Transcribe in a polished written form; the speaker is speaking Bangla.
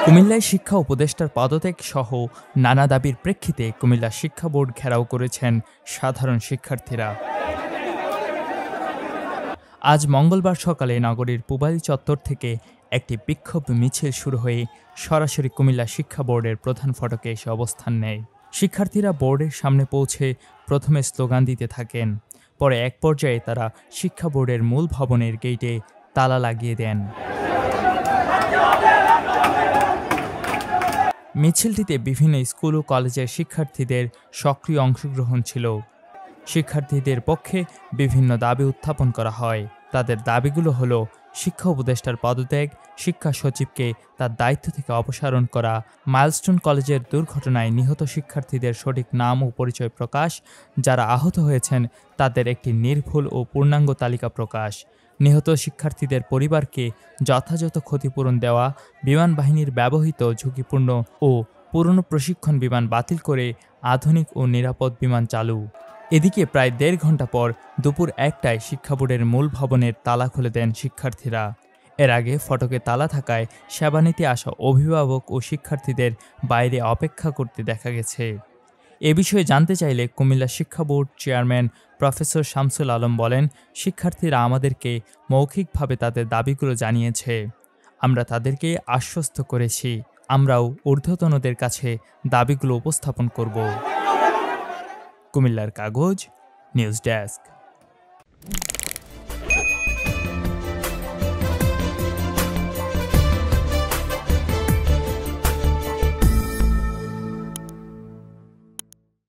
কুমিল্লায় শিক্ষা উপদেষ্টার পদত্যাগ সহ নানা দাবির প্রেক্ষিতে কুমিল্লা শিক্ষা বোর্ড ঘেরাও করেছেন সাধারণ শিক্ষার্থীরা। আজ মঙ্গলবার সকালে নগরীর পূবালী চত্বর থেকে একটি বিক্ষোভ মিছিল শুরু হয়ে সরাসরি কুমিল্লা শিক্ষা বোর্ডের প্রধান ফটকে এসে অবস্থান নেয়। শিক্ষার্থীরা বোর্ডের সামনে পৌঁছে প্রথমে স্লোগান দিতে থাকেন। পরে এক পর্যায়ে তারা শিক্ষা বোর্ডের মূল ভবনের গেইটে তালা লাগিয়ে দেন। মিছিলটিতে বিভিন্ন স্কুল ও কলেজের শিক্ষার্থীদের সক্রিয় অংশগ্রহণ ছিল। শিক্ষার্থীদের পক্ষে বিভিন্ন দাবি উত্থাপন করা হয়। তাদের দাবিগুলো হলো শিক্ষা উপদেষ্টার পদত্যাগ, শিক্ষা সচিবকে তার দায়িত্ব থেকে অপসারণ করা, মাইলস্টোন কলেজের দুর্ঘটনায় নিহত শিক্ষার্থীদের সঠিক নাম ও পরিচয় প্রকাশ, যারা আহত হয়েছেন তাদের একটি নির্ভুল ও পূর্ণাঙ্গ তালিকা প্রকাশ, নিহত শিক্ষার্থীদের পরিবারকে যথাযথ ক্ষতিপূরণ দেওয়া, বিমান বাহিনীর ব্যবহৃত ঝুঁকিপূর্ণ ও পুরনো প্রশিক্ষণ বিমান বাতিল করে আধুনিক ও নিরাপদ বিমান চালু। এদিকে প্রায় ১.৫ ঘণ্টা পর দুপুর ১টায় শিক্ষা বোর্ডের মূল ভবনের তালা খুলে দেন শিক্ষার্থীরা। এর আগে ফটকে তালা থাকায় সেবা নিতে আসা অভিভাবক ও শিক্ষার্থীদের বাইরে অপেক্ষা করতে দেখা গেছে। এ বিষয়ে জানতে চাইলে কুমিল্লা শিক্ষা board chairman professor Shamsul Alam বলেন, শিক্ষার্থীরা আমাদেরকে মৌখিকভাবে তাদের দাবিগুলো জানিয়েছে। আমরা তাদেরকে আশ্বস্ত করেছি, আমরাও ঊর্ধ্বতনদের কাছে দাবিগুলো উপস্থাপন করব। কুমিল্লার কাগজ, নিউজ ডেস্ক।